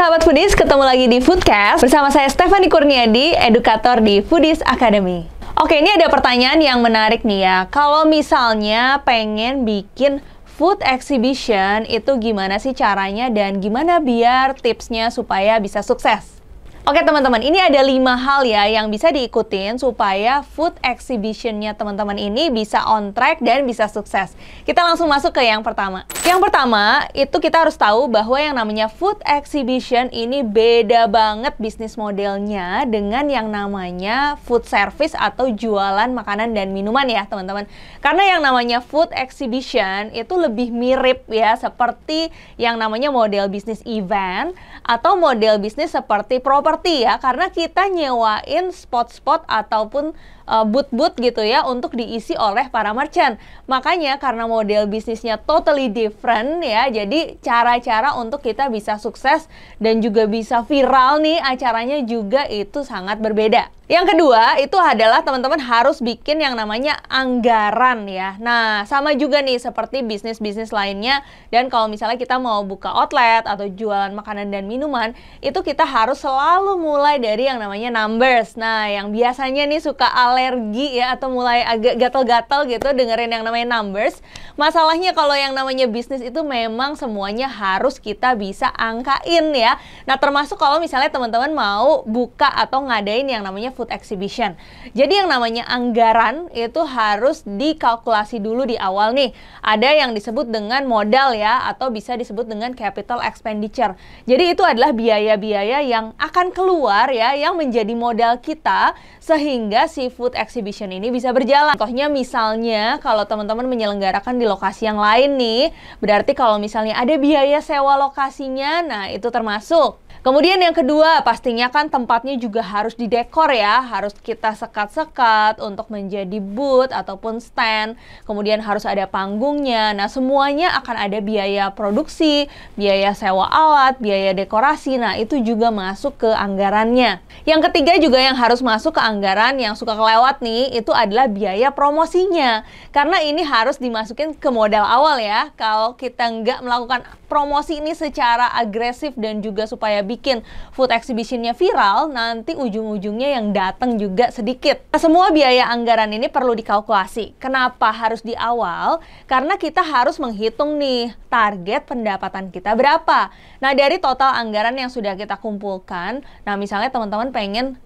sahabat Foodies, ketemu lagi di Foodcast bersama saya Stephanie Kurniadi, edukator di Foodies Academy. Oke, ini ada pertanyaan yang menarik nih ya. Kalau misalnya pengen bikin food exhibition, itu gimana sih caranya dan gimana biar tipsnya supaya bisa sukses? Oke teman-teman, ini ada 5 hal ya yang bisa diikutin supaya food exhibition-nya teman-teman ini bisa on track dan bisa sukses. Kita langsung masuk ke yang pertama. Yang pertama, itu kita harus tahu bahwa yang namanya food exhibition ini beda banget bisnis modelnya dengan yang namanya food service atau jualan makanan dan minuman ya teman-teman. Karena yang namanya food exhibition itu lebih mirip ya seperti yang namanya model bisnis event atau model bisnis seperti properti ya, karena kita nyewain spot-spot ataupun booth-booth gitu ya untuk diisi oleh para merchant. Makanya karena model bisnisnya totally different ya, jadi cara-cara untuk kita bisa sukses dan juga bisa viral nih acaranya juga itu sangat berbeda. Yang kedua itu adalah teman-teman harus bikin yang namanya anggaran ya. Nah, sama juga nih seperti bisnis-bisnis lainnya. Dan kalau misalnya kita mau buka outlet atau jualan makanan dan minuman, itu kita harus selalu mulai dari yang namanya numbers. Nah, yang biasanya nih suka alergi ya atau mulai agak gatal-gatal gitu dengerin yang namanya numbers. Masalahnya kalau yang namanya bisnis itu memang semuanya harus kita bisa angkain ya. Nah, termasuk kalau misalnya teman-teman mau buka atau ngadain yang namanya food exhibition. Jadi yang namanya anggaran itu harus dikalkulasi dulu di awal nih. Ada yang disebut dengan modal ya, atau bisa disebut dengan capital expenditure. Jadi itu adalah biaya-biaya yang akan keluar ya, yang menjadi modal kita sehingga si food exhibition ini bisa berjalan. Contohnya misalnya kalau teman-teman menyelenggarakan di lokasi yang lain nih, berarti kalau misalnya ada biaya sewa lokasinya, nah itu termasuk. Kemudian yang kedua, pastinya kan tempatnya juga harus didekor ya, harus kita sekat-sekat untuk menjadi booth ataupun stand. Kemudian harus ada panggungnya. Nah, semuanya akan ada biaya produksi, biaya sewa alat, biaya dekorasi. Nah, itu juga masuk ke anggarannya. Yang ketiga juga yang harus masuk ke anggaran yang suka kelewat nih, itu adalah biaya promosinya. Karena ini harus dimasukin ke modal awal ya. Kalau kita nggak melakukan promosi ini secara agresif dan juga supaya bikin food exhibition-nya viral, nanti ujung-ujungnya yang datang juga sedikit. Nah, semua biaya anggaran ini perlu dikalkulasi. Kenapa harus di awal? Karena kita harus menghitung nih target pendapatan kita berapa. Nah, dari total anggaran yang sudah kita kumpulkan, nah misalnya teman-teman pengen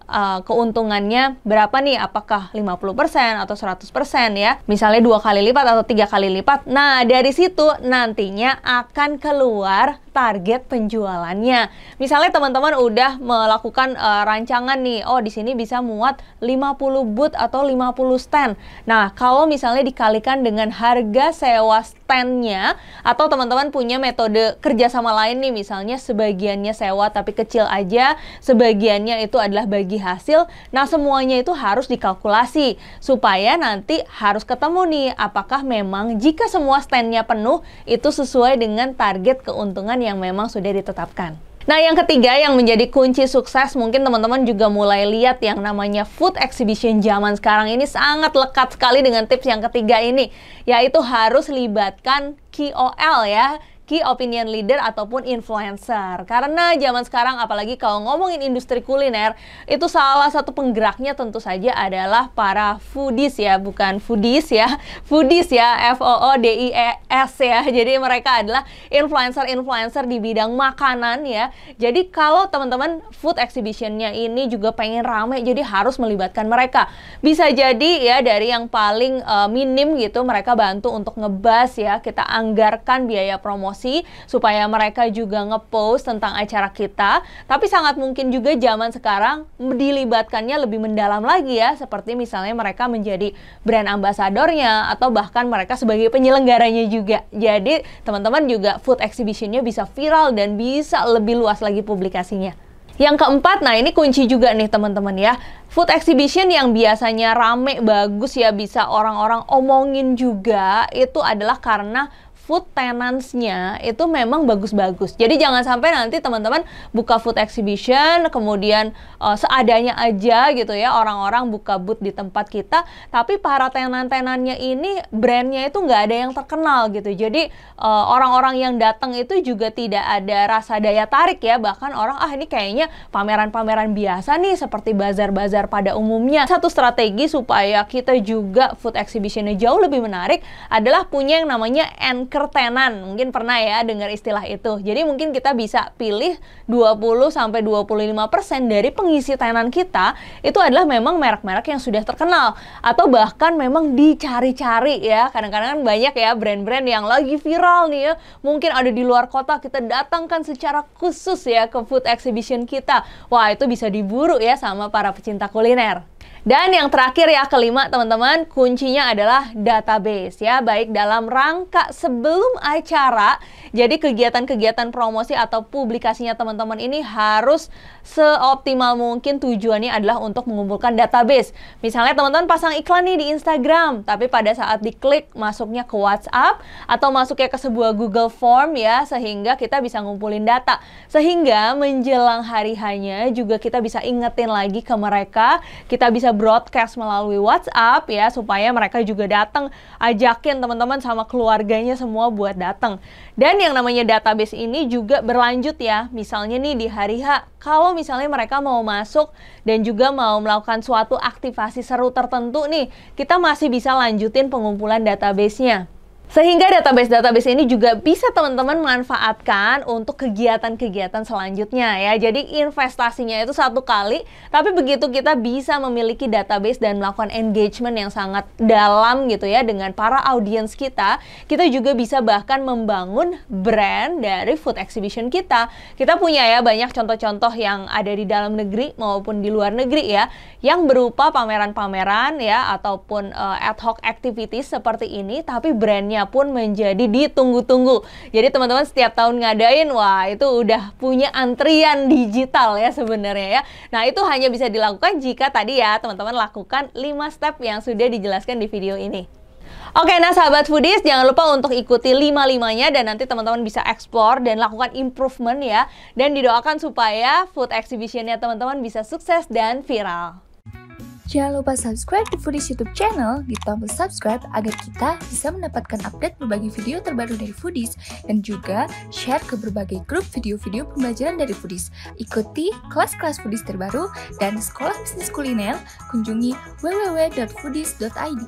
keuntungannya berapa nih? Apakah 50% atau 100% ya? Misalnya 2 kali lipat atau 3 kali lipat. Nah, dari situ nantinya akan keluar target penjualannya. Misalnya teman-teman udah melakukan rancangan nih, oh di sini bisa muat 50 booth atau 50 stand. Nah, kalau misalnya dikalikan dengan harga sewa standnya, atau teman-teman punya metode kerjasama lain nih, misalnya sebagiannya sewa tapi kecil aja, sebagiannya itu adalah bagi hasil. Nah, semuanya itu harus dikalkulasi supaya nanti harus ketemu nih, apakah memang jika semua standnya penuh itu sesuai dengan target keuntungan yang memang sudah ditetapkan. Nah, yang ketiga yang menjadi kunci sukses, mungkin teman-teman juga mulai lihat yang namanya food exhibition zaman sekarang ini sangat lekat sekali dengan tips yang ketiga ini, yaitu harus libatkan KOL ya, Key Opinion Leader ataupun influencer. Karena zaman sekarang apalagi kalau ngomongin industri kuliner, itu salah satu penggeraknya tentu saja adalah para foodies ya, bukan foodies ya, foodies ya, FOODIES ya. Jadi mereka adalah influencer-influencer di bidang makanan ya. Jadi kalau teman-teman food exhibition-nya ini juga pengen rame, jadi harus melibatkan mereka. Bisa jadi ya dari yang paling minim gitu, mereka bantu untuk ngebas ya, kita anggarkan biaya promosi supaya mereka juga ngepost tentang acara kita. Tapi sangat mungkin juga zaman sekarang dilibatkannya lebih mendalam lagi ya, seperti misalnya mereka menjadi brand ambasadornya atau bahkan mereka sebagai penyelenggaranya juga. Jadi teman-teman juga food exhibition-nya bisa viral dan bisa lebih luas lagi publikasinya. Yang keempat, nah ini kunci juga nih teman-teman ya. Food exhibition yang biasanya rame, bagus ya, bisa orang-orang omongin juga, itu adalah karena food tenants-nya itu memang bagus-bagus. Jadi jangan sampai nanti teman-teman buka food exhibition, kemudian seadanya aja gitu ya, orang-orang buka booth di tempat kita, tapi para tenan-tenannya ini brandnya itu nggak ada yang terkenal gitu. Jadi orang-orang yang datang itu juga tidak ada rasa daya tarik ya, bahkan orang ini kayaknya pameran-pameran biasa nih seperti bazar-bazar pada umumnya. Satu strategi supaya kita juga food exhibition-nya jauh lebih menarik adalah punya yang namanya anchor tenant. Mungkin pernah ya dengar istilah itu. Jadi mungkin kita bisa pilih 20-25% dari pengisi tenan kita itu adalah memang merek-merek yang sudah terkenal atau bahkan memang dicari-cari ya. Kadang-kadang kan banyak ya brand-brand yang lagi viral nih ya, mungkin ada di luar kota, kita datangkan secara khusus ya ke food exhibition kita. Wah, itu bisa diburu ya sama para pecinta kuliner. Dan yang terakhir ya, kelima teman-teman, kuncinya adalah database ya, baik dalam rangka sebelum acara. Jadi kegiatan-kegiatan promosi atau publikasinya teman-teman ini harus seoptimal mungkin, tujuannya adalah untuk mengumpulkan database. Misalnya teman-teman pasang iklan nih di Instagram, tapi pada saat diklik masuknya ke WhatsApp atau masuknya ke sebuah Google Form ya, sehingga kita bisa ngumpulin data. Sehingga menjelang hari hanya juga kita bisa ingetin lagi ke mereka, kita bisa broadcast melalui WhatsApp ya, supaya mereka juga datang, ajakin teman-teman sama keluarganya semua buat datang. Dan yang namanya database ini juga berlanjut ya, misalnya nih di hari H, kalau misalnya mereka mau masuk dan juga mau melakukan suatu aktivasi seru tertentu nih, kita masih bisa lanjutin pengumpulan database-nya. Sehingga database-database ini juga bisa teman-teman manfaatkan untuk kegiatan-kegiatan selanjutnya ya. Jadi investasinya itu satu kali, tapi begitu kita bisa memiliki database dan melakukan engagement yang sangat dalam gitu ya dengan para audiens kita, kita juga bisa bahkan membangun brand dari food exhibition kita. Kita punya ya banyak contoh-contoh yang ada di dalam negeri maupun di luar negeri ya, yang berupa pameran-pameran ya ataupun ad hoc activities seperti ini, tapi brandnya pun menjadi ditunggu-tunggu. Jadi teman-teman setiap tahun ngadain, wah itu udah punya antrian digital ya sebenarnya ya. Nah itu hanya bisa dilakukan jika tadi ya teman-teman lakukan 5 step yang sudah dijelaskan di video ini. Oke, nah sahabat foodies, jangan lupa untuk ikuti 5-5-nya dan nanti teman-teman bisa explore dan lakukan improvement ya. Dan didoakan supaya food exhibition-nya teman-teman bisa sukses dan viral. Jangan lupa subscribe di Foodies YouTube channel, di tombol subscribe agar kita bisa mendapatkan update berbagai video terbaru dari Foodies dan juga share ke berbagai grup video-video pembelajaran dari Foodies. Ikuti kelas-kelas Foodies terbaru dan sekolah bisnis kuliner, kunjungi www.foodies.id.